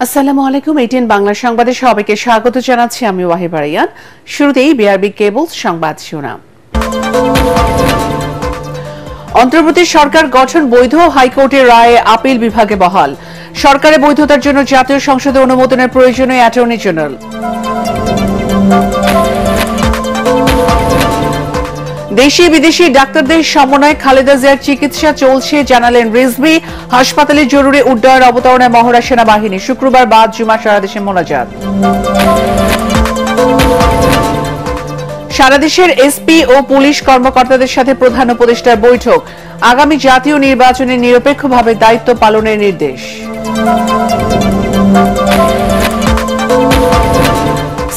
আসসালামু আলাইকুম। এটিএন বাংলা সংবাদে সবাইকে স্বাগত জানাচ্ছি আমি ওয়াহিবা রায়ান। শুরুতেই বিআরবি কেবলস সংবাদ শিরোনাম। অন্তর্বর্তী সরকার গঠন বৈধ, হাইকোর্টের রায়ে আপিল বিভাগে বহাল। সরকারের বৈধতার জন্য জাতীয় সংসদে অনুমোদনের প্রয়োজনে অ্যাটর্নি জেনারেল। দেশি বিদেশি ডাক্তারদের সমন্বয়ে খালেদা জিয়ার চিকিৎসা চলছে জানালেন রিজভী। হাসপাতালে জরুরি উড্ডয়ন অবতরণে মহড়া সেনাবাহিনী। শুক্রবার বাদ জুমা সারা দেশে মোনাজাত। সারা দেশের এসপি ও পুলিশ কর্মকর্তাদের সাথে প্রধান উপদেষ্টার বৈঠক। আগামী জাতীয় নির্বাচনে নিরপেক্ষভাবে দায়িত্ব পালনের নির্দেশ।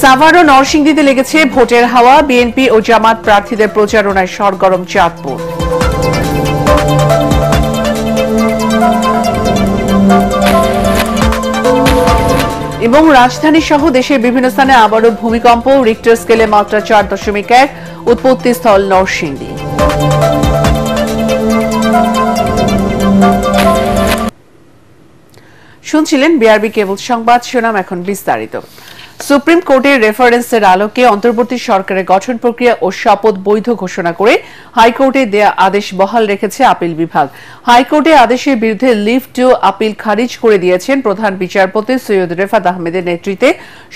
সাভার ও নরসিংদীতে লেগেছে ভোটের হাওয়া। বিএনপি ও জামাত প্রার্থীদের প্রচারণায় সরগরম চাঁদপুর। এবং রাজধানী সহ দেশের বিভিন্ন স্থানে আবারও ভূমিকম্প। রিক্টার স্কেলে মাত্রা 4.1, উৎপত্তি স্থল নরসিংদী। শুনছিলেন বিআরবি কেবল সংবাদ শিরোনাম, এখন বিস্তারিত। সুপ্রিম কোর্টের রেফারেন্সের আলোকে অন্তর্বর্তী সরকারের গঠন প্রক্রিয়া ও শপথ বৈধ ঘোষণা করে হাইকোর্টে দেয়া আদেশ বহাল রেখেছে আপিল বিভাগ। হাইকোর্টে আদেশের বিরুদ্ধে লিভ টু আপিল খারিজ করে দিয়েছেন প্রধান বিচারপতি সৈয়দ রেফাত আহমেদের নেতৃত্বে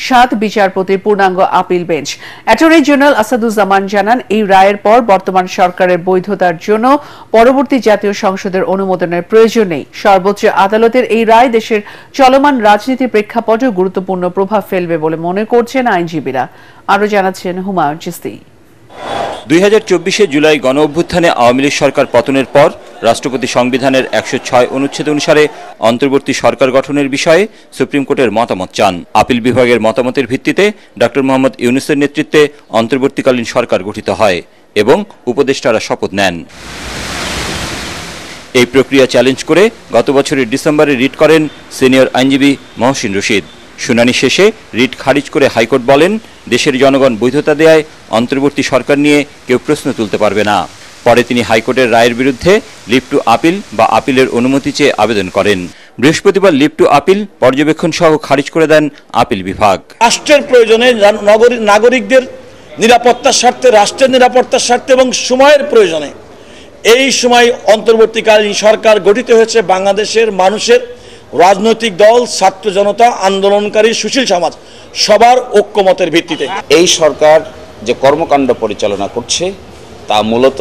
7 বিচারপতির পূর্ণাঙ্গ appeal bench. Attorney general Asaduzzaman জানান, এই রায়ের পর বর্তমান সরকারের বৈধতার জন্য পরবর্তী জাতীয় সংসদের অনুমোদনের প্রয়োজন নেই। সর্বোচ্চ আদালতের এই রায় দেশের চলমান রাজনীতির প্রেক্ষাপটে গুরুত্বপূর্ণ প্রভাব ফেলবে বলে মনে করছেন আইনজীবীরা। আরো জানাচ্ছেন হুমায়ুন চিস্তি। 2024 জুলাই গণ অভ্যুত্থানে আওয়ামী লীগ সরকার পতনের পর রাষ্ট্রপতি সংবিধানের 106 অনুচ্ছেদ অনুসারে অন্তর্বর্তী সরকার গঠনের বিষয়ে সুপ্রিম কোর্টের মতামত চান। আপিল বিভাগের মতামতের ভিত্তিতে ডক্টর মোহাম্মদ ইউনূসের নেতৃত্বে অন্তর্বর্তীকালীন সরকার গঠিত হয় এবং উপদেষ্টারা শপথ নেন। এই প্রক্রিয়া চ্যালেঞ্জ করে গত বছরের ডিসেম্বরে রিট করেন সিনিয়র আইনজীবী মহসিন রশিদ। শুনানি শেষে রিট খারিজ করে হাইকোর্ট বলেন, দেশের জনগণ বৈধতা দেয়ায় অন্তর্বর্তী সরকার নিয়ে কেউ প্রশ্ন তুলতে পারবে না। পরে তিনি হাইকোর্টের রায়ের বিরুদ্ধে লিভ টু আপিল বা আপিলের অনুমতি চেয়ে আবেদন করেন। বৃহস্পতিবার লিভ টু আপিল পর্যবেক্ষণ সহ খারিজ করে দেন আপিল বিভাগ। রাষ্ট্রের প্রয়োজনে নাগরিকদের নিরাপত্তার স্বার্থে, রাষ্ট্রের নিরাপত্তার স্বার্থে এবং সময়ের প্রয়োজনে এই সময় অন্তর্বর্তীকালীন সরকার গঠিত হয়েছে বাংলাদেশের মানুষের রাজনৈতিক দল, ছাত্র জনতা, আন্দোলনকারী, সুশীল সমাজ সবার ঐক্যমতের ভিত্তিতে। এই সরকার যে কর্মকাণ্ড পরিচালনা করছে তা মূলত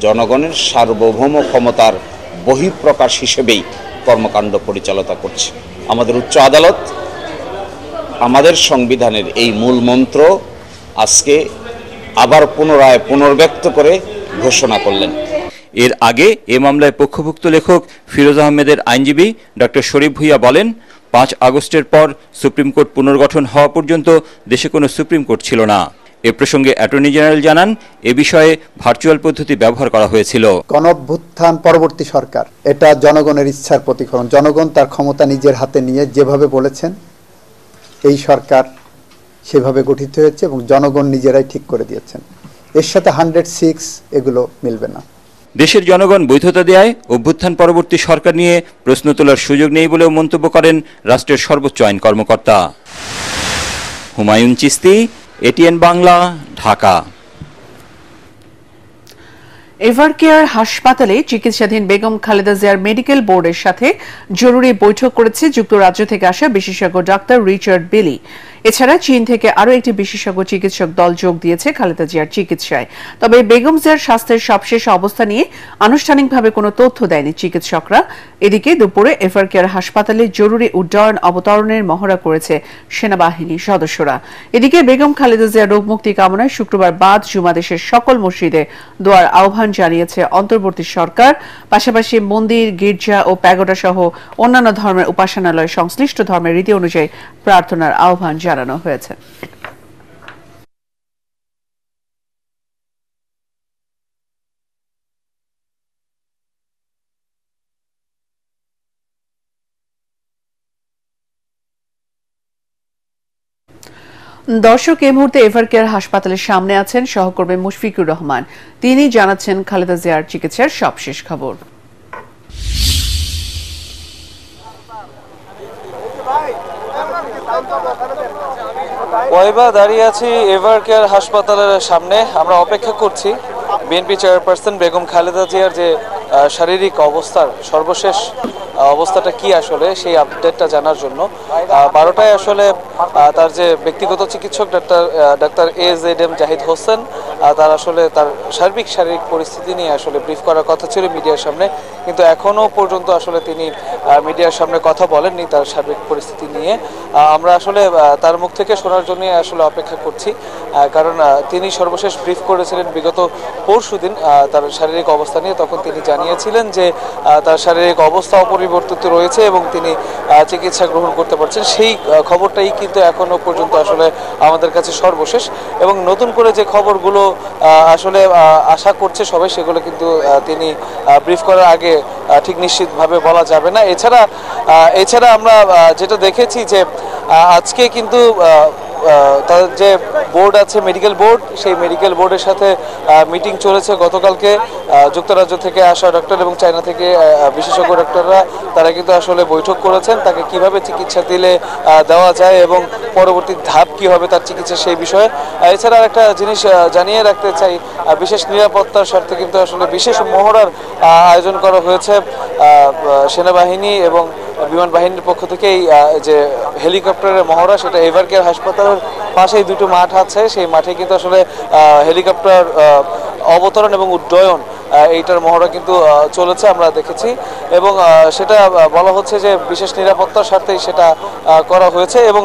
জনগণের সার্বভৌম ক্ষমতার বহিঃপ্রকাশ হিসেবেই কর্মকাণ্ড পরিচালনা করছে। আমাদের উচ্চ আদালত আমাদের সংবিধানের এই মূল মন্ত্র আজকে আবার পুনরায় পুনর্ব্যক্ত করে ঘোষণা করলেন। এর আগে এ মামলায় পক্ষভুক্ত লেখক ফিরোজ আহমেদের আইনজীবী ডক্টর শরীফ ভূঁইয়া বলেন, 5 আগস্টের পর সুপ্রিম কোর্ট পুনর্গঠন হওয়া পর্যন্ত দেশে কোনো সুপ্রিম কোর্ট ছিল না। এ প্রসঙ্গে অ্যাটর্নি জেনারেল জানান, এ বিষয়ে ভার্চুয়াল পদ্ধতি ব্যবহার করা হয়েছিল। গণঅভ্যুত্থান পরবর্তী সরকার এটা জনগণের ইচ্ছার প্রতিফলন। জনগণ তার ক্ষমতা নিজের হাতে নিয়ে যেভাবে বলেছেন এই সরকার সেভাবে গঠিত হয়েছে এবং জনগণ নিজেরাই ঠিক করে দিয়েছেন। এর সাথে 106 এগুলো মিলবে না। দেশের জনগণ বৈধতা দেয়ায় অভ্যুত্থান পরবর্তী সরকার নিয়ে প্রশ্ন তোলার সুযোগ নেই বলেও মন্তব্য করেন রাষ্ট্রের সর্বোচ্চ আইন কর্মকর্তা। হুমায়ুন চিস্তি, এটিএন বাংলা, ঢাকা। এভারকেয়ার হাসপাতালে চিকিৎসাধীন বেগম খালেদা জিয়ার মেডিকেল বোর্ডের সাথে জরুরি বৈঠক করেছে যুক্তরাজ্য থেকে আসা বিশেষজ্ঞ ডাক্তার রিচার্ড বেলি। এছাড়া চীন থেকে আরও একটি বিশেষজ্ঞ চিকিৎসক দল যোগ দিয়েছে খালেদা জিয়ার চিকিৎসায়। তবে বেগম জিয়ার স্বাস্থ্যের সবশেষ অবস্থা নিয়ে আনুষ্ঠানিকভাবে কোনো তথ্য দেয়নি চিকিৎসকরা। এদিকে দুপুরে এভারকেয়ার হাসপাতালে জরুরি উড্ডয়ন অবতরণের মহড়া করেছে সেনাবাহিনীর সদস্যরা। এদিকে বেগম খালেদা জিয়ার রোগমুক্তি কামনায় শুক্রবার বাদ জুমা দেশের সকল মসজিদে দোয়ার আহ্বান জানিয়েছে অন্তর্বর্তী সরকার। পাশাপাশি মন্দির, গির্জা ও প্যাগোডা সহ অন্যান্য ধর্মের উপাসনালয় সংশ্লিষ্ট ধর্মের রীতি অনুযায়ী প্রার্থনার আহ্বান জানানো হয়েছে। দর্শক, এই মুহূর্তে এভারকেয়ার হাসপাতালের সামনে আছেন সহকর্মী মুশফিকুর রহমান। তিনি জানাচ্ছেন খালেদা জিয়ার চিকিৎসার সবশেষ খবর। ভাই ওয়াইবা দাঁড়িয়ে আছি এভার কেয়ার হাসপাতালের সামনে। আমরা অপেক্ষা করছি বিএনপি চেয়ারপারসন বেগম খালেদা জিয়ার যে শারীরিক অবস্থার সর্বশেষ অবস্থাটা কি আসলে সেই আপডেটটা জানার জন্য। 12টায় আসলে তার যে ব্যক্তিগত চিকিৎসক ডাক্তার AZM জাহিদ হোসেন তার আসলে তার সার্বিক শারীরিক পরিস্থিতি নিয়ে আসলে ব্রিফ করার কথা ছিল মিডিয়ার সামনে, কিন্তু এখনো পর্যন্ত আসলে তিনি মিডিয়ার সামনে কথা বলেননি তার সার্বিক পরিস্থিতি নিয়ে। আমরা আসলে তার মুখ থেকে শোনার জন্যই আসলে অপেক্ষা করছি, কারণ তিনি সর্বশেষ ব্রিফ করেছিলেন বিগত পরশুদিন তার শারীরিক অবস্থা নিয়ে। তখন তিনি জানিয়েছিলেন যে তার শারীরিক অবস্থা অপরিবর্তিত রয়েছে এবং তিনি চিকিৎসা গ্রহণ করতে পারছেন। সেই খবরটাই কিন্তু এখনো পর্যন্ত আসলে আমাদের কাছে সর্বশেষ, এবং নতুন করে যে খবরগুলো আসলে আশা করছে সবাই সেগুলো কিন্তু তিনি ব্রিফ করার আগে ঠিক নিশ্চিতভাবে বলা যাবে না। এছাড়া আমরা যেটা দেখেছি যে আজকে কিন্তু তাদের যে বোর্ড আছে মেডিকেল বোর্ড, সেই মেডিকেল বোর্ডের সাথে মিটিং চলেছে। গতকালকে যুক্তরাজ্য থেকে আসা ডক্টর এবং চায়না থেকে বিশেষজ্ঞ ডক্টররা তারা কিন্তু আসলে বৈঠক করেছেন তাকে কিভাবে চিকিৎসা দিলে দেওয়া যায় এবং পরবর্তী ধাপ কি হবে তার চিকিৎসা সেই বিষয়ে। এছাড়া একটা জিনিস জানিয়ে রাখতে চাই, বিশেষ নিরাপত্তার স্বার্থে কিন্তু আসলে বিশেষ মহড়ার আয়োজন করা হয়েছে সেনাবাহিনী এবং বিমান বাহিনীর পক্ষ থেকে। যে হেলিকপ্টারের মহড়া সেটা এভার কেয়ার হাসপাতালের পাশেই দুটো মাঠ আছে, সেই মাঠে কিন্তু আসলে হেলিকপ্টার অবতরণ এবং উড্ডয়ন এইটার মহড়া কিন্তু চলেছে আমরা দেখেছি, এবং সেটা বলা হচ্ছে যে বিশেষ নিরাপত্তার স্বার্থেই সেটা করা হয়েছে। এবং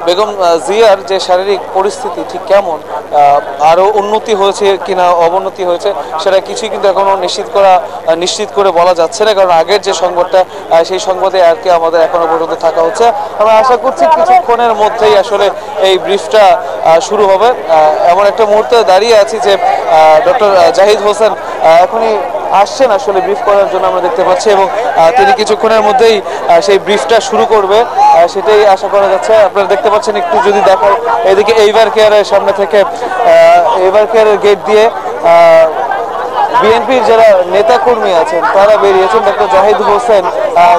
বেগম জিয়ার যে শারীরিক পরিস্থিতি ঠিক কেমন, আরও উন্নতি হয়েছে কিনা অবনতি হয়েছে সেটা কিছুই কিন্তু এখনো নিশ্চিত করে বলা যাচ্ছে না, কারণ আগের যে সংবাদটা সেই সংবাদে আর কি আমাদের এখনো পর্যন্ত থাকা হচ্ছে। আমরা আশা করছি কিছুক্ষণের মধ্যেই আসলে এই ব্রিফটা শুরু হবে। এমন একটা মুহূর্তে দাঁড়িয়ে আছি যে ডক্টর জাহিদ হোসেন এখনই আসছেন আসলে ব্রিফ করার জন্য আমরা দেখতে পাচ্ছি, এবং তিনি কিছুক্ষণের মধ্যেই সেই ব্রিফটা শুরু করবে সেটাই আশা করা যাচ্ছে। আপনারা দেখতে পাচ্ছেন, একটু যদি দেখায় এদিকে এভার কেয়ারের সামনে থেকে এভার কেয়ারের গেট দিয়ে বিএনপির যারা নেতাকর্মী আছেন তারা বেরিয়েছেন। ডক্টর জাহিদ হোসেন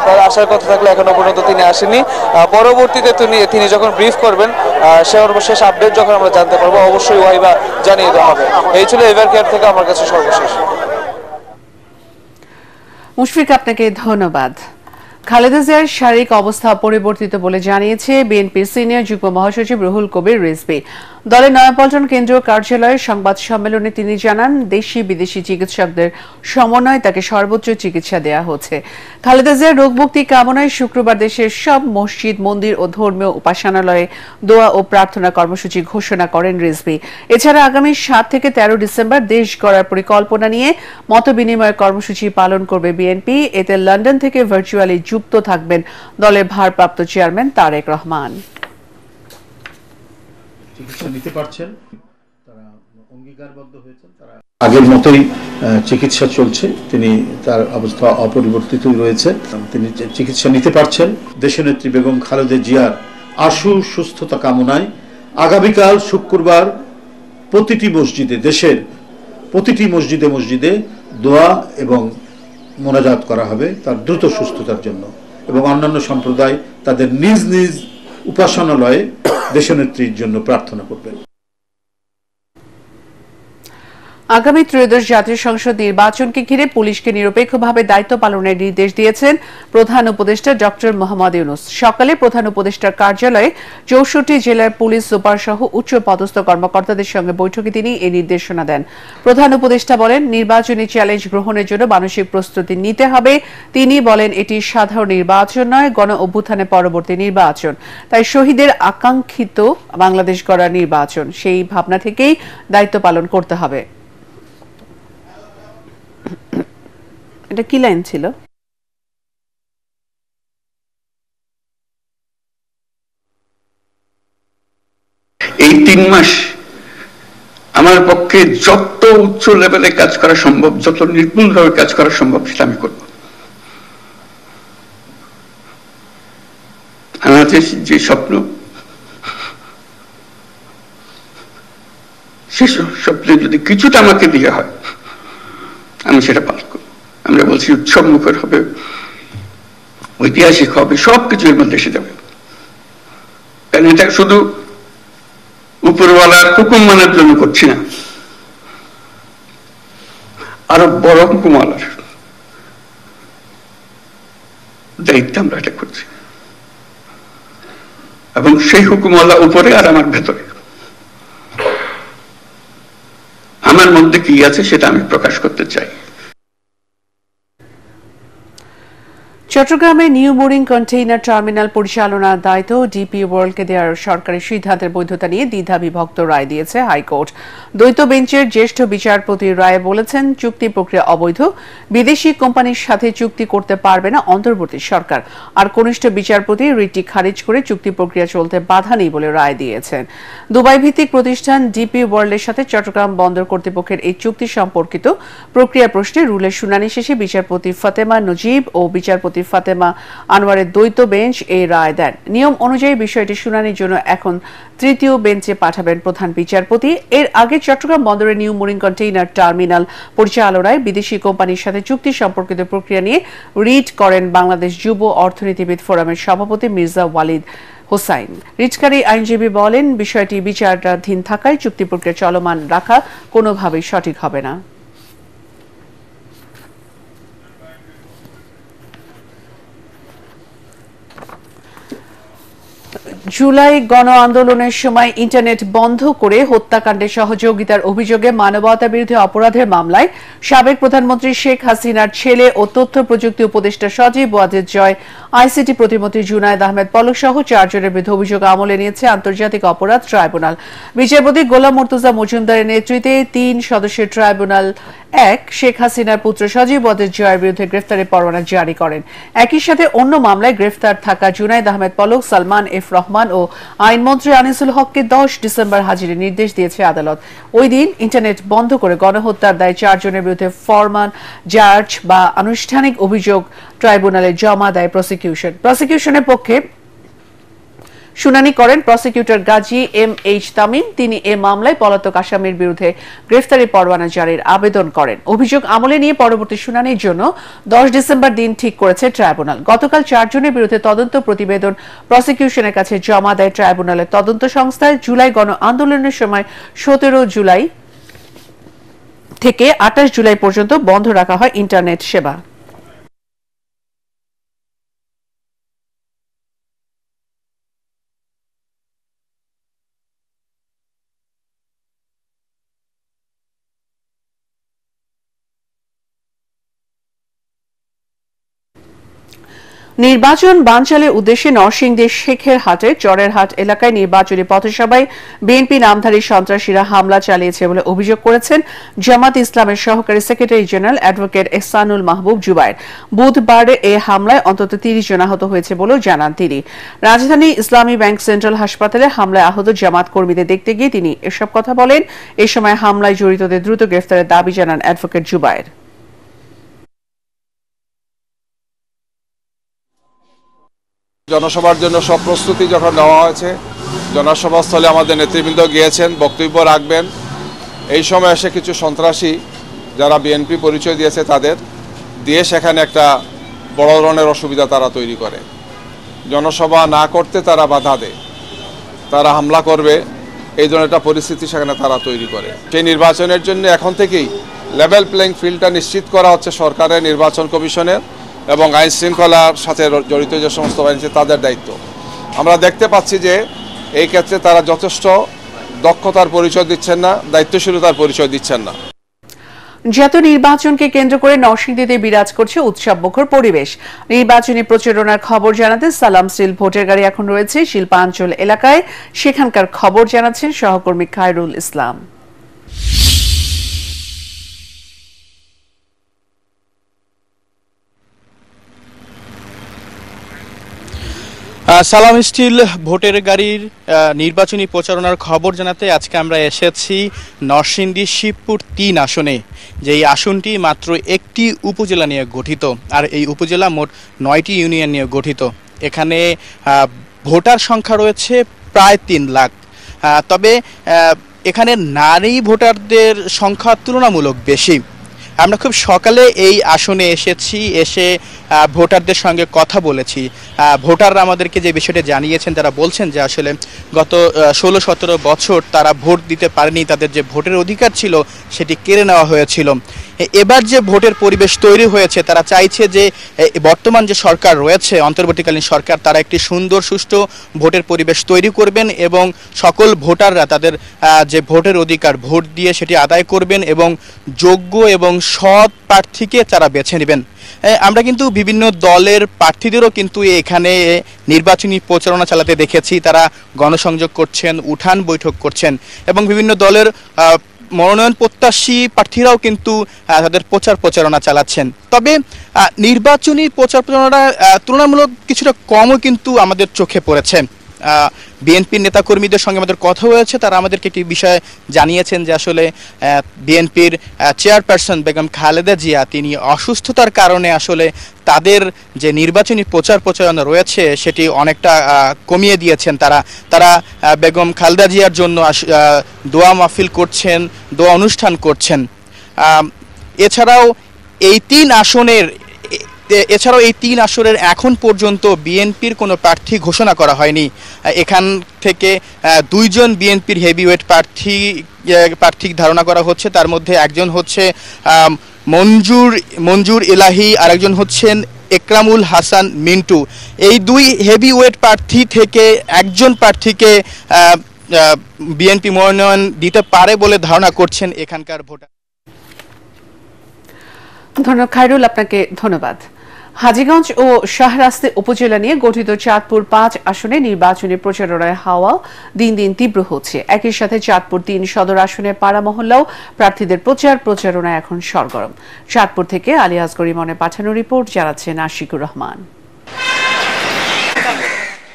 তার আসার কথা থাকলে এখনো পর্যন্ত তিনি আসেনি। পরবর্তীতে তিনি যখন ব্রিফ করবেন সর্বশেষ আপডেট যখন আমরা জানতে পারবো অবশ্যই ওয়াইবা জানিয়ে দেওয়া হবে। এই ছিল এভার কেয়ার থেকে আমার কাছে সর্বশেষ। মুশফিক, আপনাকে ধন্যবাদ। খালেদা জিয়ার শারীরিক অবস্থা পরিবর্তিত বলে জানিয়েছে বিএনপির সিনিয়র যুগ্ম মহাসচিব রুহুল কবির রিজভী। দলের নয়াপল্টন কেন্দ্রীয় কার্যালয়ের সংবাদ সম্মেলনে তিনি জানান, দেশি বিদেশি চিকিৎসকদের সমন্বয়ে তাকে সর্বোচ্চ চিকিৎসা দেওয়া হচ্ছে। খালেদা জিয়ার রোগমুক্তি কামনায় শুক্রবার দেশের সব মসজিদ, মন্দির ও ধর্মীয় উপাসনালয়ে দোয়া ও প্রার্থনা কর্মসূচি ঘোষণা করেন রিজভী। এছাড়া আগামী 7 থেকে 13 ডিসেম্বর দেশ গড়ার পরিকল্পনা নিয়ে মতবিনিময় কর্মসূচি পালন করবে বিএনপি। এতে লন্ডন থেকে ভার্চুয়ালি যুক্ত থাকবেন দলের ভারপ্রাপ্ত চেয়ারম্যান তারেক রহমান। চিকিৎসা নিতে পারছেন, তারা অঙ্গীকারবদ্ধ হয়েছেন, তারা আগের মতোই চিকিৎসা চলছে। তিনি তার অবস্থা অপরিবর্তিত রয়েছে, তিনি চিকিৎসা নিতে পারছেন। দেশনেত্রী বেগম খালেদা জিয়ার আশু সুস্থতা কামনায় আগামীকাল শুক্রবার প্রতিটি মসজিদে, দেশের প্রতিটি মসজিদে দোয়া এবং মোনাজাত করা হবে তার দ্রুত সুস্থতার জন্য, এবং অন্যান্য সম্প্রদায় তাদের নিজ নিজ উপাসনালয়ে দেশনেত্রীর জন্য প্রার্থনা করবেন। আগামী ত্রয়োদশ জাতীয় সংসদ নির্বাচনকে ঘিরে পুলিশকে নিরপেক্ষভাবে দায়িত্ব পালনের নির্দেশ দিয়েছেন প্রধান উপদেষ্টা ডক্টর মোহাম্মদ ইউনূস। সকালে প্রধান উপদেষ্টার কার্যালয়ে 64 জেলার পুলিশ সুপার সহ উচ্চ পদস্থ কর্মকর্তাদের সঙ্গে বৈঠকে তিনি এই নির্দেশনা দেন। প্রধান উপদেষ্টা বলেন, নির্বাচনী চ্যালেঞ্জ গ্রহণের জন্য মানসিক প্রস্তুতি নিতে হবে। তিনি বলেন, এটি সাধারণ নির্বাচন নয়, গণ অভ্যুত্থানের পরবর্তী নির্বাচন, তাই শহীদের আকাঙ্ক্ষিত বাংলাদেশ গড়ার নির্বাচন। সেই ভাবনা থেকেই দায়িত্ব পালন করতে হবে। এটা কি লাইন ছিল? এই 3 মাস আমার পক্ষে যত উচ্চ লেভেলে কাজ করা সম্ভব, যত নির্ভুলভাবে কাজ করা সম্ভব সেটা আমি করব। আমাদের যে স্বপ্ন, সে স্বপ্নে যদি কিছুটা আমাকে দিয়ে হয় আমি সেটা পালন করব। আমরা বলছি উৎসব মুখর হবে, ঐতিহাসিক হবে, সবকিছু এর মধ্যে এসে যাবে। তাই এটা শুধু উপরওয়ালার হুকুম মানার জন্য করছি না, আরো বড় হুকুমওয়ালার দায়িত্ব আমরা এটা করছি, এবং সেই হুকুমওয়ালা উপরে আর আমার ভেতরে, আমার মধ্যে কি আছে সেটা আমি প্রকাশ করতে চাই। চট্টগ্রামে নিউ বোরিং কন্টেইনার টার্মিনাল পরিচালনার দায়িত্ব ডিপি ওয়ার্ল্ডকে দেওয়ার সরকারি সিদ্ধান্তের বৈধতা নিয়ে দ্বিধা বিভক্ত রায় দিয়েছে হাইকোর্ট। দ্বৈত বেঞ্চের জ্যেষ্ঠ বিচারপতি রায়ে বলেছেন, চুক্তি প্রক্রিয়া অবৈধ, বিদেশি কোম্পানির সাথে চুক্তি করতে পারবে না অন্তর্বর্তী সরকার। আর কনিষ্ঠ বিচারপতি রিটটি খারিজ করে চুক্তি প্রক্রিয়া চলতে বাধা নেই বলে রায় দিয়েছেন। দুবাই ভিত্তিক প্রতিষ্ঠান ডিপি ওয়ার্ল্ডের সাথে চট্টগ্রাম বন্দর কর্তৃপক্ষের এই চুক্তি সম্পর্কিত প্রক্রিয়া প্রশ্নে রুলের শুনানি শেষে বিচারপতি ফাতেমা নজিব ও বিচারপতি ফাতেমা আনোয়ারের দ্বৈত বেঞ্চ এই রায় দেন। নিয়ম অনুযায়ী বিষয়টি শুনানির জন্য এখন তৃতীয় বেঞ্চে পাঠাবেন প্রধান বিচারপতি। এর আগে চট্টগ্রাম বন্দরে নিউ বোরিং কন্টেইনার টার্মিনাল পরিচালনায় বিদেশি কোম্পানির সাথে চুক্তি সম্পর্কিত প্রক্রিয়া নিয়ে রিট করেন বাংলাদেশ যুব অর্থনীতিবিদ ফোরামের সভাপতি মির্জা ওয়ালিদ হোসাইন। রিটকারী আইনজীবী বলেন, বিষয়টি বিচারাধীন থাকায় চুক্তি প্রক্রিয়া চলমান রাখা কোনোভাবেই সঠিক হবে না। জুলাই গণ আন্দোলনের সময় ইন্টারনেট বন্ধ করে হত্যাকাণ্ডে সহযোগিতার অভিযোগে মানবতা বিরোধী অপরাধের মামলায় সাবেক প্রধানমন্ত্রী শেখ হাসিনার ছেলে ও তথ্য প্রযুক্তি উপদেষ্টা সজীব ওয়াজেদ জয়, আইসিটি প্রতিমন্ত্রী জুনায়েদ আহমেদ পলক সহ 4 জনের বিরুদ্ধে অভিযোগ আমলে নিয়েছে আন্তর্জাতিক অপরাধ ট্রাইব্যুনাল। বিচারপতি গোলাম মুর্তজা মজুমদারের নেতৃত্বে 3 সদস্যের ট্রাইব্যুনাল 1 শেখ হাসিনার পুত্র সজীব ওয়াজেদ জয়ের বিরুদ্ধে গ্রেফতারের পরোয়ানা জারি করেন। একই সাথে অন্য মামলায় গ্রেফতার থাকা জুনায়েদ আহমেদ পলক, সালমান এফ রহমান ও আইনমন্ত্রী আনিসুল হককে 10 ডিসেম্বর হাজিরের নির্দেশ দিয়েছে আদালত। ওই দিন ইন্টারনেট বন্ধ করে গণহত্যার দায়ে 4 জনের বিরুদ্ধে ফরমান চার্জ বা আনুষ্ঠানিক অভিযোগ ট্রাইব্যুনালে জমা দেয় প্রসিকিউশনের পক্ষে শুনানি করেন প্রসিকিউটর গাজী MH তামিম। তিনি এ মামলায় পলাতক আসামির বিরুদ্ধে গ্রেফতারি পরোয়ানা জারির আবেদন করেন। অভিযোগ আমলে নিয়ে পরবর্তী শুনানির জন্য 10 ডিসেম্বর দিন ঠিক করেছে ট্রাইব্যুনাল। গতকাল 4 জনের বিরুদ্ধে তদন্ত প্রতিবেদন প্রসিকিউশনের কাছে জমা দেয় ট্রাইব্যুনালের তদন্ত সংস্থা। জুলাই গণ আন্দোলনের সময় 17 জুলাই থেকে 28 জুলাই পর্যন্ত বন্ধ রাখা হয় ইন্টারনেট সেবা। নির্বাচন বানচালের উদ্দেশ্যে নরসিংদীর শেখেরহাটের চরেরহাট এলাকায় নির্বাচনী পথসভায় বিএনপি নামধারী সন্ত্রাসীরা হামলা চালিয়েছে বলে অভিযোগ করেছেন জামাত ইসলামের সহকারী সেক্রেটারি জেনারেল অ্যাডভোকেট এহসানুল মাহবুব জুবায়ের। বুধবার এ হামলায় অন্তত 30 জন আহত হয়েছে বলেও জানান তিনি। রাজধানী ইসলামী ব্যাংক সেন্ট্রাল হাসপাতালে হামলায় আহত জামাত কর্মীদের দেখতে গিয়ে তিনি এসব কথা বলেন। এ সময় হামলায় জড়িতদের দ্রুত গ্রেফতারের দাবি জানান অ্যাডভোকেট জুবায়ের। জনসভার জন্য সব প্রস্তুতি যখন নেওয়া হয়েছে, জনসভাস্থলে আমাদের নেতৃবৃন্দ গিয়েছেন, বক্তব্য রাখবেন। এই সময় এসে কিছু সন্ত্রাসী যারা বিএনপি পরিচয় দিয়েছে তাদের দিয়ে সেখানে একটা বড় ধরনের অসুবিধা তারা তৈরি করে। জনসভা না করতে তারা বাধা দেয়, তারা হামলা করবে, এই ধরনের একটা পরিস্থিতি সেখানে তারা তৈরি করে। সেই নির্বাচনের জন্য এখন থেকেই লেভেল প্লেইং ফিল্ডটা নিশ্চিত করা হচ্ছে সরকারের, নির্বাচন কমিশনের এবং আইন শৃঙ্খলার সাথে জড়িত যে সমস্ত বাহিনী তাদের দায়িত্ব। আমরা দেখতে পাচ্ছি যে এই ক্ষেত্রে তারা যথেষ্ট দক্ষতার পরিচয় দিচ্ছেন না, দায়িত্বশীলতার পরিচয় দিচ্ছেন না। জাতীয় নির্বাচনকে কেন্দ্র করে নরসিংদীতে বিরাজ করছে উৎসবমুখর পরিবেশ। নির্বাচনী প্রচারণার খবর জানাতে সালাম স্টিল ভোটের গাড়ি এখন রয়েছে শিল্পাঞ্চল এলাকায়। সেখানকার খবর জানাচ্ছেন সহকর্মী খায়রুল ইসলাম। সালাম স্টিল ভোটের গাড়ির নির্বাচনী প্রচারণার খবর জানাতে আজকে আমরা এসেছি নরসিংদী শিবপুর 3 আসনে। যেই আসনটি মাত্র একটি উপজেলা নিয়ে গঠিত, আর এই উপজেলা মোট 9টি ইউনিয়ন নিয়ে গঠিত। এখানে ভোটার সংখ্যা রয়েছে প্রায় 3 লাখ। তবে এখানে নারী ভোটারদের সংখ্যা তুলনামূলক বেশি। আমরা খুব সকালে এই আসনে এসেছি, এসে ভোটারদের সঙ্গে কথা বলেছি। ভোটাররা আমাদেরকে যে বিষয়টা জানিয়েছেন, তারা বলছেন যে আসলে গত 16-17 বছর তারা ভোট দিতে পারেনি, তাদের যে ভোটের অধিকার ছিল সেটি কেড়ে নেওয়া হয়েছিল। এবার যে ভোটের পরিবেশ তৈরি হয়েছে, তারা চাইছে যে বর্তমান যে সরকার রয়েছে, অন্তর্বর্তীকালীন সরকার, তারা একটি সুন্দর সুষ্ঠু ভোটের পরিবেশ তৈরি করবেন এবং সকল ভোটাররা তাদের যে ভোটের অধিকার ভোট দিয়ে সেটি আদায় করবেন এবং যোগ্য এবং সৎ প্রার্থীকে তারা বেছে নেবেন। আমরা কিন্তু বিভিন্ন দলের প্রার্থীদেরও কিন্তু এখানে নির্বাচনী প্রচারণা চালাতে দেখেছি। তারা গণসংযোগ করছেন, উঠান বৈঠক করছেন এবং বিভিন্ন দলের মনোনয়ন প্রত্যাশী প্রার্থীরাও কিন্তু তাদের প্রচারণা চালাচ্ছেন। তবে নির্বাচনী প্রচারণা তুলনামূলক কিছুটা কমও কিন্তু আমাদের চোখে পড়েছে। বিএনপির নেতাকর্মীদের সঙ্গে আমাদের কথা হয়েছে, তারা আমাদেরকে একটি বিষয় জানিয়েছেন যে আসলে বিএনপির চেয়ারপারসন বেগম খালেদা জিয়া তিনি অসুস্থতার কারণে আসলে তাদের যে নির্বাচনী প্রচারণা রয়েছে সেটি অনেকটা কমিয়ে দিয়েছেন। তারা বেগম খালেদা জিয়ার জন্য দোয়া মাহফিল করছেন, দোয়া অনুষ্ঠান করছেন। এছাড়াও এই তিন আসনের এখন পর্যন্ত বিএনপির কোনো প্রার্থী ঘোষণা করা হয়নি। এখান থেকে 2 জন বিএনপির হেভিওয়েট প্রার্থী ধারণা করা হচ্ছে। তার মধ্যে একজন হচ্ছে মঞ্জুর এলাহি, আর একজন হচ্ছেন একরামুল হাসান মিন্টু। এই 2 হেভিওয়েট প্রার্থী থেকে একজন প্রার্থীকে বিএনপি মনোনয়ন দিতে পারে বলে ধারণা করছেন এখানকার ভোটার। ধন্যবাদ খায়রুল, আপনাকে ধন্যবাদ। হাজীগঞ্জ ও শাহরাস্তি উপজেলা নিয়ে গঠিত চাঁদপুর 5 আসনে নির্বাচনী প্রচারণার হাওয়া দিন দিন তীব্র হচ্ছে। একই সাথে চাঁদপুর 3 সদর আসনে পাড়া মহল্লাও প্রার্থীদের প্রচারণা এখন সরগরম। চাঁদপুর থেকে আলী আসগর ইমনের পাঠানো রিপোর্ট জানাচ্ছেন আশিকুর রহমান।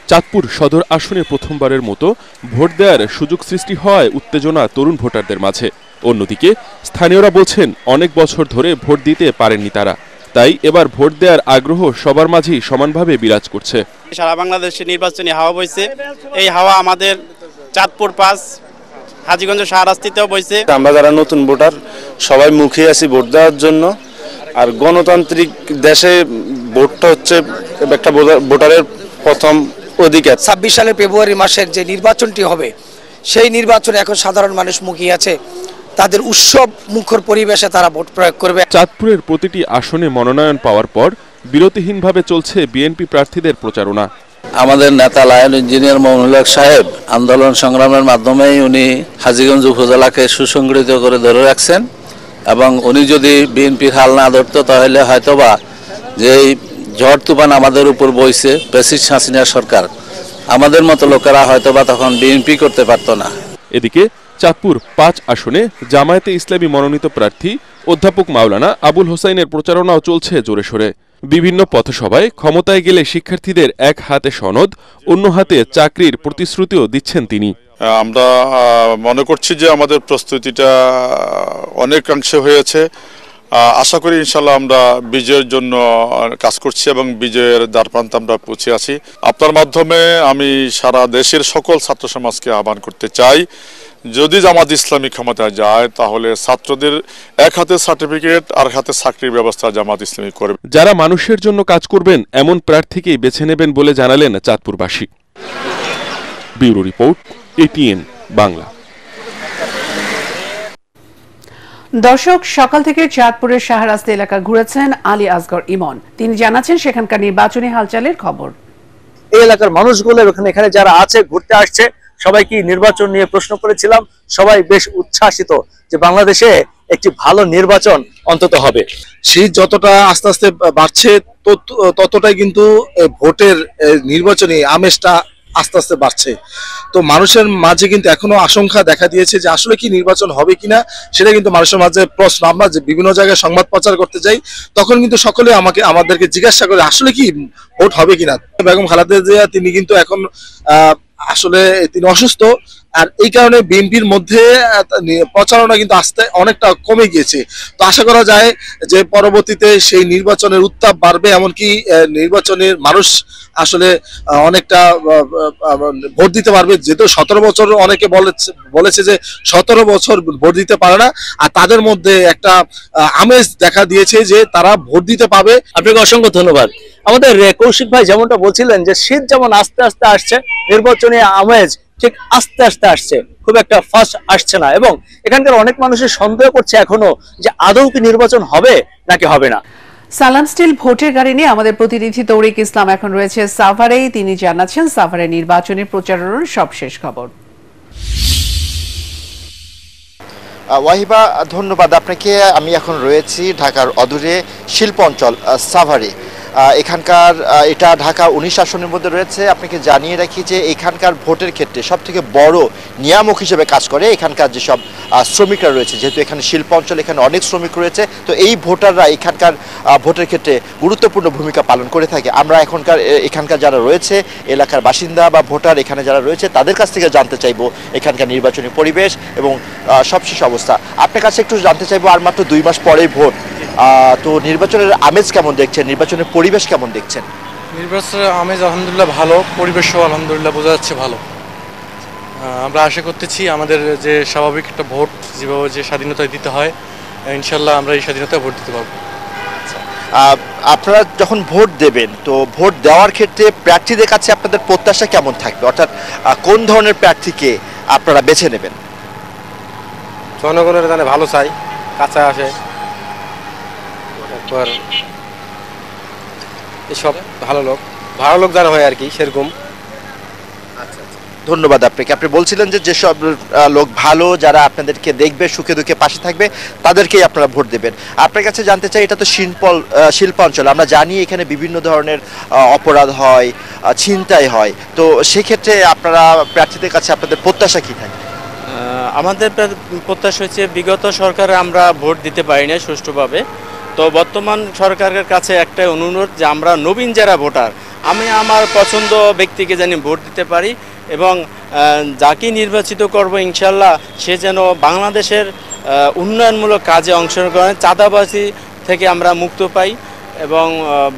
চাঁদপুর সদর আসনে প্রথমবারের মতো ভোট দেওয়ার সুযোগ সৃষ্টি হওয়ায় উত্তেজনা তরুণ ভোটারদের মাঝে। অন্যদিকে স্থানীয়রা বলছেন অনেক বছর ধরে ভোট দিতে পারেননি তারা, তাই এবার ভোট দেওয়ার আগ্রহ সবার মাঝেই সমানভাবে বিরাজ করছে। সারা বাংলাদেশে নির্বাচনী হাওয়া বইছে, এই হাওয়া আমাদের চাঁদপুর 5 হাজীগঞ্জ শাহরাস্তিতেও বইছে। আমরা যারা নতুন ভোটার সবাই মুখিয়ে আছি ভোট দেওয়ার জন্য। আর গণতান্ত্রিক দেশে ভোটটা হচ্ছে একটা ভোটারের প্রথম অধিকার। 26 সালের ফেব্রুয়ারি মাসের যে নির্বাচনটি হবে সেই নির্বাচনে এখন সাধারণ মানুষ মুখিয়ে আছে, তাদের উৎসব মুখর পরিবেশে তারা ভোট প্রয়োগ করবে। চাঁদপুরের প্রতিটি আসনে মনোনয়ন পাওয়ার পর বিরতিহীনভাবে চলছে বিএনপি প্রার্থীদের প্রচারণা। আমাদের নেতা লায়ন ইঞ্জিনিয়ার মামুনুল হক সাহেব আন্দোলন সংগ্রামের মাধ্যমেই উনি হাজীগঞ্জ উপজেলাকে সুসংগঠিত করে ধরে রাখছেন এবং উনি যদি বিএনপির হাল না ধরতো তাহলে হয়তোবা যে ঝড় তুফান আমাদের উপর বইছে ফ্যাসিস্ট হাসিনা সরকার, আমাদের মতো লোকেরা হয়তোবা তখন বিএনপি করতে পারতো না। এদিকে চাঁদপুর 5 আসনে জামায়াতে ইসলামী মনোনীত প্রার্থী অধ্যাপক মাওলানা আবুল হোসাইনের প্রচারণাও চলছে জোরে সোরে। বিভিন্ন পথসভায় ক্ষমতায় গেলে শিক্ষার্থীদের এক হাতে সনদ, অন্য হাতে চাকরির প্রতিশ্রুতিও দিচ্ছেন তিনি। আমরা মনে করছি যে আমাদের প্রস্তুতিটা অনেকাংশে হয়েছে। আশা করি ইনশাল্লাহ আমরা বিজয়ের জন্য কাজ করছি এবং বিজয়ের দ্বারপ্রান্তে আমরা পৌঁছে আছি। আপনার মাধ্যমে আমি সারা দেশের সকল ছাত্র সমাজকে আহ্বান করতে চাই, যদি জামাত ইসলামী ক্ষমতায় যায় তাহলে ছাত্রদের এক হাতে সার্টিফিকেট আর হাতে চাকরির ব্যবস্থা জামাত ইসলামী করবে। যারা মানুষের জন্য কাজ করবেন এমন প্রার্থীকেই বেছে নেবেন বলে জানালেন চাঁদপুরবাসী। Bureau report, ATN Bangla. দর্শক, সকাল থেকে চাঁদপুরের শাহরাস্তি এলাকা ঘুরেছেন আলী আসগর ইমন। তিনি জানাচ্ছেন সেখানকার নির্বাচনী হালচালের খবর। এই এলাকার মানুষগুলো এখানে যারা আছে ঘুরতে আসছে সবাইকে নির্বাচন নিয়ে প্রশ্ন করেছিলাম, সবাই বেশ উচ্ছ্বাসিত যে বাংলাদেশে একটি ভালো নির্বাচন অন্তত হবে। শীত যতটা আস্তে আস্তে বাড়ছে ততটাই কিন্তু ভোটের নির্বাচনী আমেজটা আস্তে আস্তে বাড়ছে। তো মানুষের মাঝে কিন্তু এখনো আশঙ্কা দেখা দিয়েছে যে আসলে কি নির্বাচন হবে কিনা, সেটা কিন্তু মানুষের মাঝে প্রশ্ন। আমরা যে বিভিন্ন জায়গায় সংবাদ প্রচার করতে যাই তখন কিন্তু সকলে আমাদেরকে জিজ্ঞাসা করে আসলে কি ভোট হবে কিনা। বেগম খালেদা জিয়া তিনি কিন্তু এখন আসলে তিনি অসুস্থ, আর এই কারণে বিএনপির মধ্যে প্রচারণা কিন্তু আস্তে অনেকটা কমে গিয়েছে। তো আশা করা যায় যে পরবর্তীতে সেই নির্বাচনের উত্তাপ বাড়বে, এমনকি নির্বাচনের মানুষ আসলে অনেকটা ভোট দিতে পারবে। যেহেতু 17 বছর অনেকে বলেছে যে 17 বছর ভোট দিতে পারে না, আর তাদের মধ্যে একটা আমেজ দেখা দিয়েছে যে তারা ভোট দিতে পাবে। আপনাকে অসংখ্য ধন্যবাদ। আমাদের কৌশিক ভাই যেমনটা বলছিলেন যে শীত যেমন আস্তে আস্তে আসছে, নির্বাচনী আমেজ ঠিক আস্তে আস্তে আসছে, খুব একটা ফাস্ট আসছে না, এবং এখানকার অনেক মানুষের সন্দেহ করছে এখনো যে আদৌ কি নির্বাচন হবে নাকি হবে না। সালাম স্টিল ভোটের গাড়ি নিয়ে আমাদের প্রতিনিধি তৌরিক ইসলাম এখন রয়েছে সাভারেই। তিনি জানাচ্ছেন সাভারে নির্বাচনী প্রচারণার সবশেষ খবর। ওয়াহিবা, ধন্যবাদ আপনাকে। আমি এখন রয়েছি ঢাকার অদূরে শিল্প অঞ্চল সাভারে। এখানকার এটা ঢাকা 19 আসনের মধ্যে রয়েছে। আপনাকে জানিয়ে রাখি যে এখানকার ভোটের ক্ষেত্রে সবথেকে বড় নিয়ামক হিসেবে কাজ করে এখানকার যেসব শ্রমিকরা রয়েছে। যেহেতু এখানে শিল্প অঞ্চল, এখানে অনেক শ্রমিক রয়েছে, তো এই ভোটাররা এখানকার ভোটের ক্ষেত্রে গুরুত্বপূর্ণ ভূমিকা পালন করে থাকে। আমরা এখানকার যারা রয়েছে এলাকার বাসিন্দা বা ভোটার এখানে যারা রয়েছে তাদের কাছ থেকে জানতে চাইবো এখানকার নির্বাচনী পরিবেশ এবং সবশেষ অবস্থা। আপনার কাছে একটু জানতে চাইবো, আর মাত্র 2 মাস পরেই ভোট, তো নির্বাচনের আমেজ কেমন দেখছেন, নির্বাচনের পরিবেশ কেমন দেখছেন? নির্বাচনের আমেজ আলহামদুলিল্লাহ ভালো, পরিবেশও আলহামদুলিল্লাহ বোঝা যাচ্ছে ভালো। আমরা আশা করতেছি আমাদের যে স্বাভাবিক একটা ভোট যেভাবে যে স্বাধীনতায় দিতে হয়, ইনশাল্লাহ আমরা এই স্বাধীনতায় ভোট দিতে পারবো। আপনারা যখন ভোট দেবেন, তো ভোট দেওয়ার ক্ষেত্রে প্রার্থীদের কাছে আপনাদের প্রত্যাশা কেমন থাকবে, অর্থাৎ কোন ধরনের প্রার্থীকে আপনারা বেছে নেবেন? জনগণের জানে ভালো চাই, কাছে আসে, একবার এসব ভালো লোক যারা হয় আর কি সেরকম। ধন্যবাদ আপনাকে। আপনি বলছিলেন যে যেসব লোক ভালো, যারা আপনাদেরকে দেখবে, সুখে দুঃখে পাশে থাকবে, তাদেরকেই আপনারা ভোট দেবেন। আপনার কাছে জানতে চাই, এটা তো শিল্পাঞ্চল, আমরা জানি এখানে বিভিন্ন ধরনের অপরাধ হয়, ছিনতাই হয়, তো সেক্ষেত্রে আপনারা প্রার্থীদের কাছে আপনাদের প্রত্যাশা কি থাকে? আমাদের প্রত্যাশা হচ্ছে বিগত সরকারে আমরা ভোট দিতে পারি না সুষ্ঠুভাবে, তো বর্তমান সরকারের কাছে একটা অনুরোধ যে আমরা নবীন যারা ভোটার, আমি আমার পছন্দ ব্যক্তিকে যেন ভোট দিতে পারি এবং যাকে নির্বাচিত করব ইনশাল্লাহ সে যেন বাংলাদেশের উন্নয়নমূলক কাজে অংশগ্রহণ করেন, চাঁদাবাজি থেকে আমরা মুক্ত পাই এবং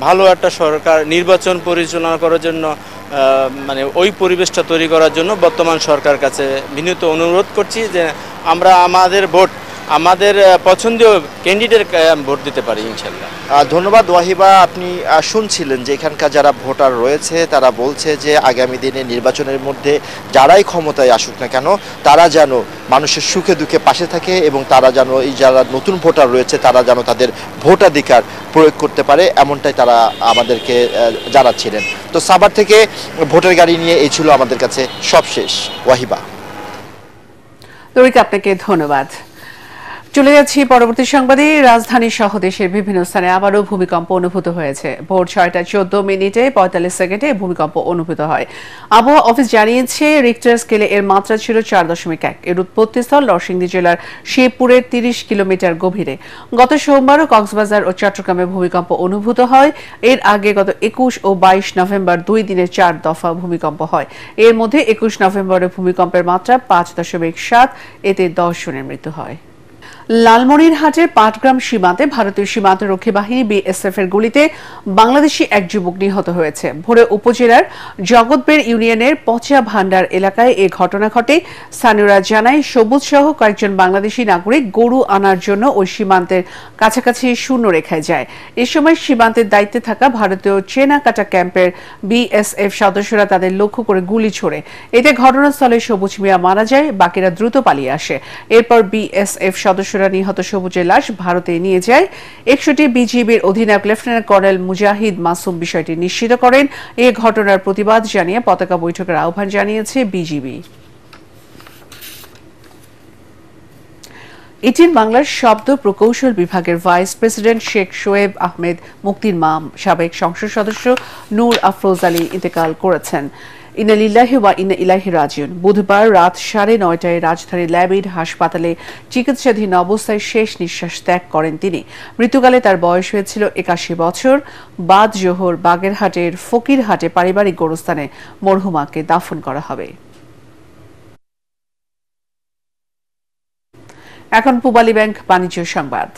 ভালো একটা সরকার নির্বাচন পরিচালনা করার জন্য মানে ওই পরিবেশটা তৈরি করার জন্য বর্তমান সরকার কাছে বিনীত অনুরোধ করছি যে আমরা আমাদের পছন্দীয় ক্যান্ডিডেট ভোট দিতে পারি ইনশাল্লাহ। ধন্যবাদ ওয়াহিবা। আপনি শুনছিলেন যে এখানকার যারা ভোটার রয়েছে তারা বলছে যে আগামী দিনে নির্বাচনের মধ্যে যারাই ক্ষমতায় আসুক না কেন, তারা যেন মানুষের সুখে দুঃখে পাশে থাকে এবং তারা যেন এই যারা নতুন ভোটার রয়েছে তারা যেন তাদের ভোটাধিকার প্রয়োগ করতে পারে, এমনটাই তারা আমাদেরকে জানাচ্ছিলেন। তো সাভার থেকে ভোটের গাড়ি নিয়ে এই ছিল আমাদের কাছে সবশেষ। ওয়াহিবা, আপনাকে ধন্যবাদ। চলে যাচ্ছি পরবর্তী সংবাদে। রাজধানী সহ দেশের বিভিন্ন স্থানে আবারও ভূমিকম্প অনুভূত হয়েছে। ভোর 6:14 45 সেকেন্ডে ভূমিকম্প অনুভূত হয়। আবহাওয়া অফিস জানিয়েছে রিক্টার স্কেলে এর মাত্রা ছিল 4.1। এর উৎপত্তিস্থল নরসিংদী জেলার শিবপুরের 30 কিলোমিটার গভীরে। গত সোমবারও কক্সবাজার ও চট্টগ্রামে ভূমিকম্প অনুভূত হয়। এর আগে গত 21 ও 22 নভেম্বর 2 দিনে 4 দফা ভূমিকম্প হয়। এর মধ্যে 21 নভেম্বরে ভূমিকম্পের মাত্রা 5.7, এতে 10 জনের মৃত্যু হয়। লালমনিরহাটের পাটগ্রাম সীমান্তে ভারতীয় সীমান্তরক্ষী বাহিনী বিএসএফ এর গুলিতে বাংলাদেশি এক যুবক নিহত হয়েছে। ভোরে উপজেলার জগৎবের ইউনিয়নের পচা ভান্ডার এলাকায় এ ঘটনা ঘটে। স্থানীয়রা জানায় সবুজ সহ কয়েকজন বাংলাদেশি নাগরিক গরু আনার জন্য ওই সীমান্তের কাছাকাছি শূন্য রেখায় যায়। এ সময় সীমান্তের দায়িত্বে থাকা ভারতীয় চেনাকাটা ক্যাম্পের বিএসএফ সদস্যরা তাদের লক্ষ্য করে গুলি ছোড়ে। এতে ঘটনাস্থলে সবুজ মিয়া মারা যায়, বাকিরা দ্রুত পালিয়ে আসে। এরপর বিএসএফ সদস্যরা নিহত সবুজের লাশ ভারতে নিয়ে যায়। 61টি বিজিবির অধিনায়ক লেফটেন্যান্ট কর্নেল মুজাহিদ মাসুম বিষয়টি নিশ্চিত করেন। এ ঘটনার প্রতিবাদ জানিয়ে পতাকা বৈঠকের আহ্বান জানিয়েছে বিজিবি। ইটিন বাংলার শব্দ প্রকৌশল বিভাগের ভাইস প্রেসিডেন্ট শেখ শোয়েব আহমেদ মুক্তির মা সাবেক সংসদ সদস্য নূর আফরোজ আলী ইন্তেকাল করেছেন। ইন্না লিল্লাহি ওয়া ইন্না ইলাইহি রাজিউন। বুধবার রাত 9:30টায় রাজধানীর ল্যাবিড হাসপাতালে চিকিৎসাধীন অবস্থায় শেষ নিঃশ্বাস ত্যাগ করেন তিনি। মৃত্যুকালে তার বয়স হয়েছিল 81 বছর। বাদ জোহর বাগেরহাটের ফকিরহাটে পারিবারিক গোরস্থানে মরহুমাকে দাফন করা হবে। এখন পূবালী ব্যাংক বাণিজ্য সংবাদ।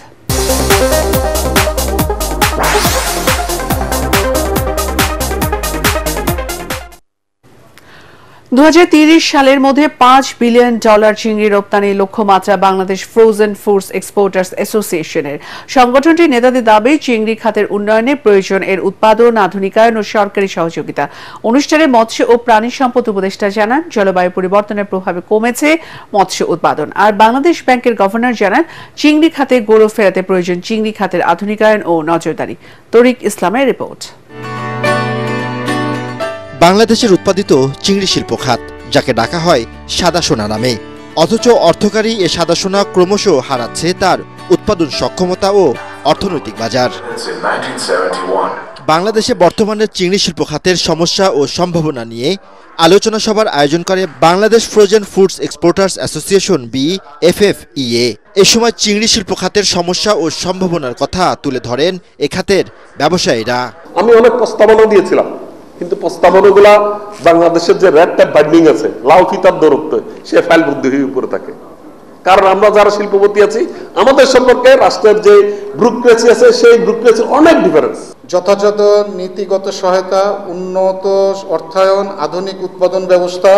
2030 সালের মধ্যে $5 বিলিয়ন চিংড়ি রপ্তানি লক্ষ্যমাত্রা বাংলাদেশ ফ্রোজেন ফুডস এক্সপোর্টার্স অ্যাসোসিয়েশনের। সংগঠনটির নেতাদের দাবি, চিংড়ি খাতের উন্নয়নে প্রয়োজন এর উৎপাদন, আধুনিকায়ন ও সরকারি সহযোগিতা। অনুষ্ঠানে মৎস্য ও প্রাণী সম্পদ উপদেষ্টা জানান, জলবায়ু পরিবর্তনের প্রভাবে কমেছে মৎস্য উৎপাদন। আর বাংলাদেশ ব্যাংকের গভর্নর জানান, চিংড়ি খাতে গৌরব ফেরাতে প্রয়োজন চিংড়ি খাতের আধুনিকায়ন ও নজরদারি। তরিক ইসলামের রিপোর্ট। বাংলাদেশের উৎপাদিত চিংড়ি শিল্প খাত, যাকে ডাকা হয় সাদা সোনা নামে, অথচ অর্থকারী এ সাদা সোনা ক্রমশ হারাচ্ছে তার উৎপাদন সক্ষমতা ও অর্থনৈতিক বাজার। বাংলাদেশে বর্তমানে চিংড়ি শিল্প খাতের সমস্যা ও সম্ভাবনা নিয়ে আলোচনা সভার আয়োজন করে Bangladesh frozen foods exporters association BFFEA। এ সময় চিংড়ি শিল্প খাতের সমস্যা ও সম্ভাবনার কথা তুলে ধরেন এ খাতের ব্যবসায়ীরা। আমি অনেক প্রস্তাবনা দিয়েছিলাম, কিন্তু প্রস্তাবনাগুলা বাংলাদেশের যে রেড ট্যাপ বাইন্ডিং আছে, লাউ ফিতার দূরত্ব, সে ফাইল বুদ্ধি হয়ে উপরে থাকে। কারণ আমরা যারা শিল্পপতি আছি, আমাদের সম্পর্কে রাষ্ট্রের যে ব্যুরোক্রেসি আছে, সেই ব্যুরোক্রেসির অনেক ডিফারেন্স। যথাযথ নীতিগত সহায়তা, উন্নত অর্থায়ন, আধুনিক উৎপাদন ব্যবস্থা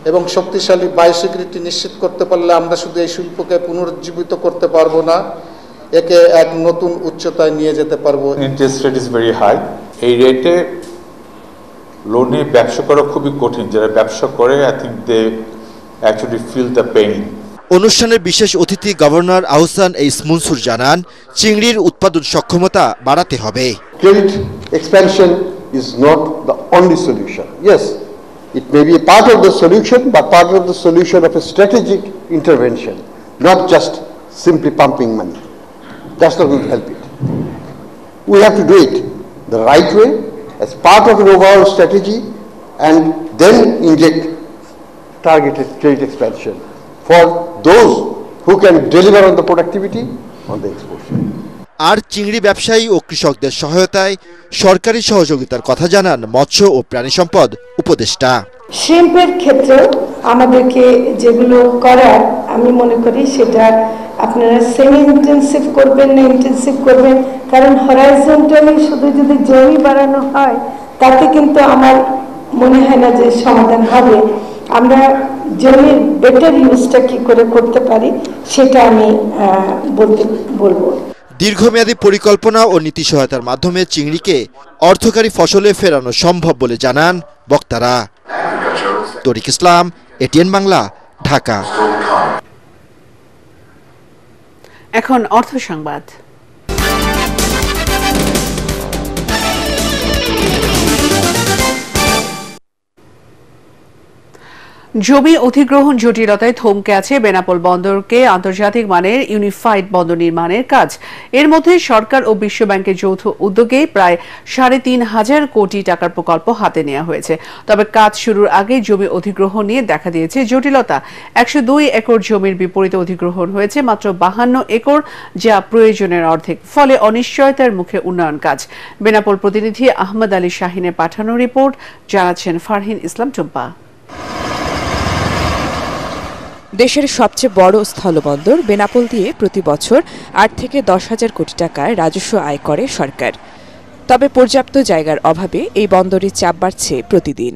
এবং শক্তিশালী বায়োসিকিউরিটি নিশ্চিত করতে পারলে আমরা শুধু এই শিল্পকে পুনরুজ্জীবিত করতে পারবো না, একে এক নতুন উচ্চতায় নিয়ে যেতে পারবো। Interest rate is very high. এই রেটে লোনে ব্যবসা করা খুবই কঠিন। যারা ব্যবসা করে, I think they actually feel the pain. অনুষ্ঠানের বিশেষ অতিথি গভর্নর আহসান এইস মনসুর জানান, চিংড়ির উৎপাদন সক্ষমতা বাড়াতে হবে। Credit expansion is not the only solution. Yes, it may be a part of the solution, but part of the solution of a strategic intervention, not just simply pumping money. That's not going to help it. We have to do it the right way, as part of an overall strategy, and then inject targeted credit expansion for those who can deliver on the productivity on the export side. আর চিংড়ি ব্যবসায়ী ও কৃষকদের সহায়তায় সরকারি সহযোগিতার কথা জানান মৎস্য ও প্রাণী সম্পদ উপদেষ্টা। শ্রিম্পের ক্ষেত্রে আমাদেরকে যেগুলো করার, আমি মনে করি সেটা আপনারা সেমি ইন্টেন্সিভ করবেন না ইন্টেন্সিভ করবেন, কারণ হরাইজন্টালি শুধু যদি জমি বাড়ানো হয় তাতে কিন্তু আমার মনে হয় না যে সমাধান হবে। আমরা জমির বেটার ইউজটা কি করে করতে পারি সেটা আমি বলবো। দীর্ঘমেয়াদী পরিকল্পনা ও নীতি সহায়তার মাধ্যমে চিংড়িকে অর্থকারী ফসলে ফেরানো সম্ভব বলে জানান বক্তারা। তরিক ইসলাম, ATN বাংলা, ঢাকা। এখন অর্থ সংবাদ। জমি অধিগ্রহণ জটিলতায় থমকে আছে বেনাপোল বন্দরকে আন্তর্জাতিক মানের ইউনিফাইড বন্দর নির্মাণের কাজ। এর মধ্যে সরকার ও বিশ্ব ব্যাংকের যৌথ উদ্যোগে প্রায় 3,500 কোটি টাকার প্রকল্প হাতে নেওয়া হয়েছে। তবে কাজ শুরুর আগে জমি অধিগ্রহণ নিয়ে দেখা দিয়েছে জটিলতা। 102 একর জমির বিপরীতে অধিগ্রহণ হয়েছে মাত্র 52 একর, যা প্রয়োজনের অর্ধেক। ফলে অনিশ্চয়তার মুখে উন্নয়ন কাজ। বেনাপোল প্রতিনিধি আহমদ আলী শাহিনের পাঠানো রিপোর্ট, জানাচ্ছেন ফারহিন ইসলাম টুম্পা। দেশের সবচেয়ে বড় স্থলবন্দর বেনাপোল দিয়ে প্রতি বছর 8 থেকে 10,000 কোটি টাকার রাজস্ব আয় করে সরকার। তবে পর্যাপ্ত জায়গার অভাবে এই বন্দরে চাপ বাড়ছে প্রতিদিন।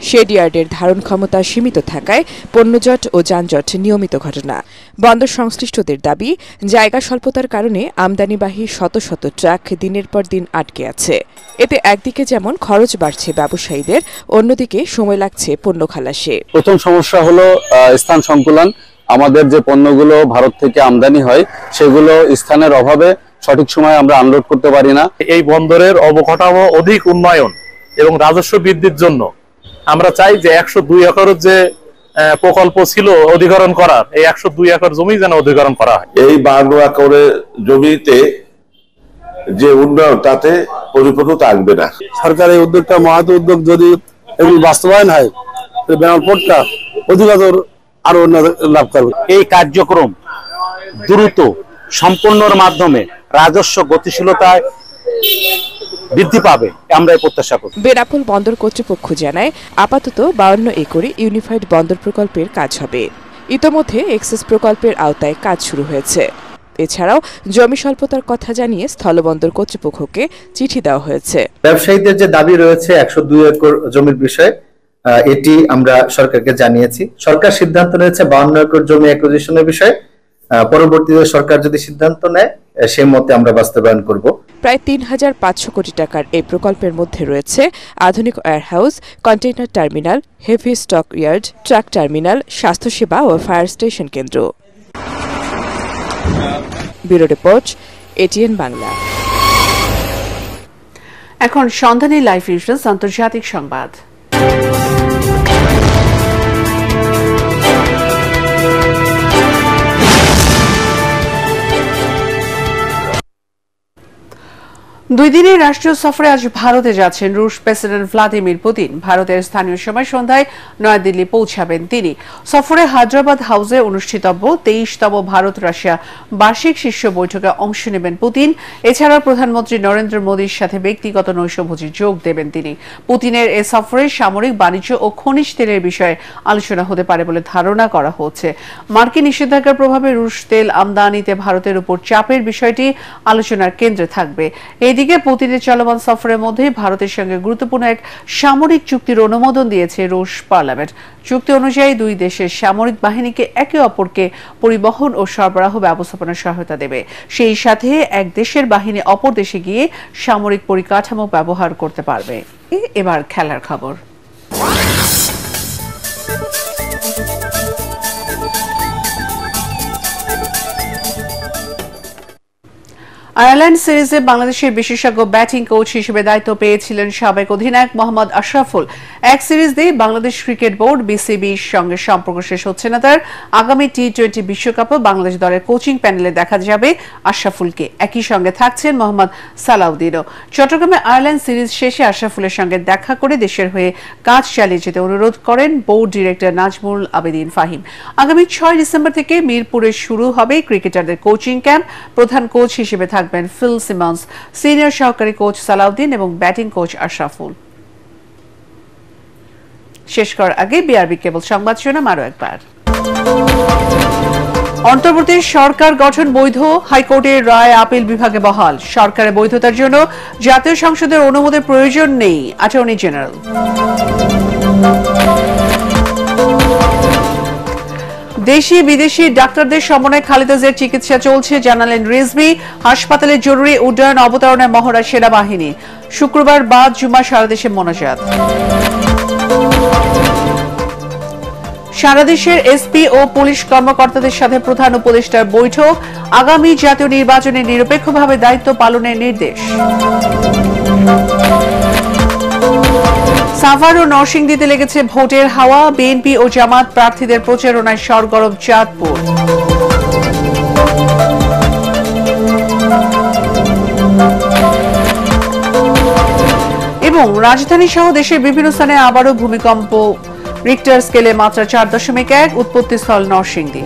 শেডইয়ার্ডের ধারণ ক্ষমতা সীমিত থাকায় পণ্যজট ও যানজট নিয়মিত ঘটনা। বন্দর সংশ্লিষ্টদের দাবি, জায়গা স্বল্পতার কারণে আমদানিবাহী শত শত ট্রাক দিনের পর দিন আটকে আছে। এতে একদিকে যেমন খরচ বাড়ছে ব্যবসায়ীদের, অন্যদিকে সময় লাগছে পণ্য খালাসে। প্রথম সমস্যা হলো স্থান সংকুলন। আমাদের যে পণ্যগুলো ভারত থেকে আমদানি হয়, সেগুলো স্থানের অভাবে সঠিক সময়ে আমরা আনলোড করতে পারি না। এই বন্দরের অবকাঠামো অধিক উন্নয়ন এবং রাজস্ব বৃদ্ধির জন্য আমরা চাই যে 102 একরের যে প্রকল্প ছিল অধিগ্রহণ করার, এই 102 একর জমি যেন অধিগ্রহণ করা হয়। এই 52 একরের জমিতে যে উন্নয়ন, তাতে পরিপূর্ণতা আসবে না। সরকারের উদ্যোগটা মহৎ উদ্যোগ, যদি এগুলো বাস্তবায়ন হয়, বেনাপোলটা অধিকতর আরো লাভ করবে। এই কার্যক্রম দ্রুত সম্পন্নর মাধ্যমে রাজস্ব গতিশীলতায় বৃদ্ধি পাবে, আমরা প্রত্যাশা করি। বেনাপোল বন্দর কর্তৃপক্ষ জানায়, আপাতত 52 একরে ইউনিফাইড বন্দর প্রকল্পের কাজ হবে। ইতোমধ্যে এক্সেস প্রকল্পের আওতায় কাজ শুরু হয়েছে। এছাড়াও জমি স্বল্পতার কথা জানিয়ে স্থলবন্দর কর্তৃপক্ষকে চিঠি দেওয়া হয়েছে। ব্যবসায়ীদের যে দাবি রয়েছে 102 একর জমির বিষয়ে, এটি আমরা সরকারকে জানিয়েছি। সরকার সিদ্ধান্ত নিয়েছে 52 একর জমি অ্যাকুইজিশনের বিষয়ে। পরবর্তীতে সরকার যদি সিদ্ধান্ত নেয় সে মতে আমরা বাস্তবায়ন করব। প্রায় ৩৫০০ কোটি টাকার এই প্রকল্পের মধ্যে রয়েছে আধুনিক warehouse, container terminal, heavy stock yard, truck terminal, স্বাস্থ্যসেবা ও ফায়ার স্টেশন কেন্দ্র। Bureau report, ATN Bangla. এখন সন্ধানী লাইভ নিউজ আন্তর্জাতিক সংবাদ। দুই দিনের রাষ্ট্রীয় সফরে আজ ভারতে যাচ্ছেন রুশ প্রেসিডেন্ট ভ্লাদিমির পুতিন। ভারতের স্থানীয় সময় সন্ধ্যায় নয়াদিল্লি পৌঁছাবেন তিনি। সফরে হায়দ্রাবাদ হাউসে অনুষ্ঠিতব্য 23তম ভারত রাশিয়া বার্ষিক শীর্ষ বৈঠকে অংশ নেবেন পুতিন। এছাড়া প্রধানমন্ত্রী নরেন্দ্র মোদীর সাথে ব্যক্তিগত নৈশভোজে যোগ দেবেন তিনি। পুতিনের এ সফরে সামরিক, বাণিজ্য ও খনিজ তেলের বিষয়ে আলোচনা হতে পারে বলে ধারণা করা হচ্ছে। মার্কিন নিষেধাজ্ঞার প্রভাবে রুশ তেল আমদানিতে ভারতের উপর চাপের বিষয়টি আলোচনার কেন্দ্রে থাকবে। এদিকে পুতিনের চলমান সফরের মধ্যে ভারতের সঙ্গে গুরুত্বপূর্ণ এক সামরিক চুক্তির অনুমোদন দিয়েছে রুশ পার্লামেন্ট। চুক্তি অনুযায়ী দুই দেশের সামরিক বাহিনীকে একে অপরকে পরিবহন ও সরবরাহ ব্যবস্থাপনার সহায়তা দেবে। সেই সাথে এক দেশের বাহিনী অপর দেশে গিয়ে সামরিক পরিকাঠামো ব্যবহার করতে পারবে। এবার খেলার খবর। আয়ারল্যান্ড সিরিজে বাংলাদেশের বিশেষজ্ঞ ব্যাটিং কোচ হিসেবে দায়িত্ব পেয়েছিলেন সাবেক অধিনায়ক মোহাম্মদ আশরাফুল। এক সিরিজ দিয়ে বাংলাদেশ ক্রিকেট বোর্ড বিসিবির সঙ্গে সম্পর্ক শেষ হচ্ছে না তার। আগামী টি-20 বিশ্বকাপে বাংলাদেশ দলের কোচিং প্যানেলে দেখা যাবে আশরাফুলকে। একই সঙ্গে থাকছেন মোহাম্মদ সালাউদ্দিনও। চট্টগ্রামে আয়ারল্যান্ড সিরিজ শেষে আশরাফুলের সঙ্গে দেখা করে দেশের হয়ে কাজ চালিয়ে যেতে অনুরোধ করেন বোর্ড ডিরেক্টর নাজমুল আবেদিন ফাহিম। আগামী 6 ডিসেম্বর থেকে মিরপুরে শুরু হবে ক্রিকেটারদের কোচিং ক্যাম্প। প্রধান কোচ হিসেবে থাকবেন ফিল সিমন্স, সিনিয়র সহকারী কোচ সালাউদ্দিন এবং ব্যাটিং কোচ আশরাফুল। শেষ করার আগে বিআরবি কেবল সংবাদ শিরোনাম আরো একবার। অন্তর্বর্তী সরকার গঠন বৈধ, হাইকোর্টের রায় আপিল বিভাগে বহাল। সরকারের বৈধতার জন্য জাতীয় সংসদের অনুমোদনের প্রয়োজন নেই, অ্যাটর্নি জেনারেল। দেশি বিদেশি ডাক্তারদের সমন্বয়ে খালেদা জিয়ার চিকিৎসা চলছে জানালেন রিজভী। হাসপাতালে জরুরি উড্ডয়ন অবতরণে মহড়া সেনাবাহিনী। শুক্রবার বাদ জুমা সারা দেশে মোনাজাত। সারা দেশের এসপি ও পুলিশ কর্মকর্তাদের সাথে প্রধান উপদেষ্টার বৈঠক। আগামী জাতীয় নির্বাচনে নিরপেক্ষভাবে দায়িত্ব পালনের নির্দেশ। সাভার ও নরসিংদীতে লেগেছে ভোটের হাওয়া। বিএনপি ও জামাত প্রার্থীদের প্রচারণায় সরগরম চাঁদপুর। এবং রাজধানী সহ দেশের বিভিন্ন স্থানে আবারও ভূমিকম্প। রিক্টার স্কেলে মাত্রা 4.1, উৎপত্তিস্থল নরসিংদী।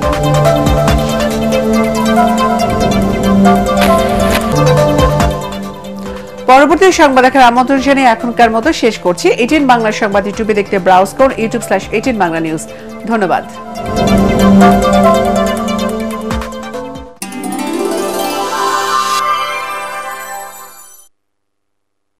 পরবর্তী সংবাদ দেখার আমন্ত্রণ জানিয়ে এখনকার মতো শেষ করছি। এটিএন বাংলা সংবাদ ইউটিউবে দেখতে ব্রাউজ করুন youtube/18 বাংলা নিউজ। ধন্যবাদ।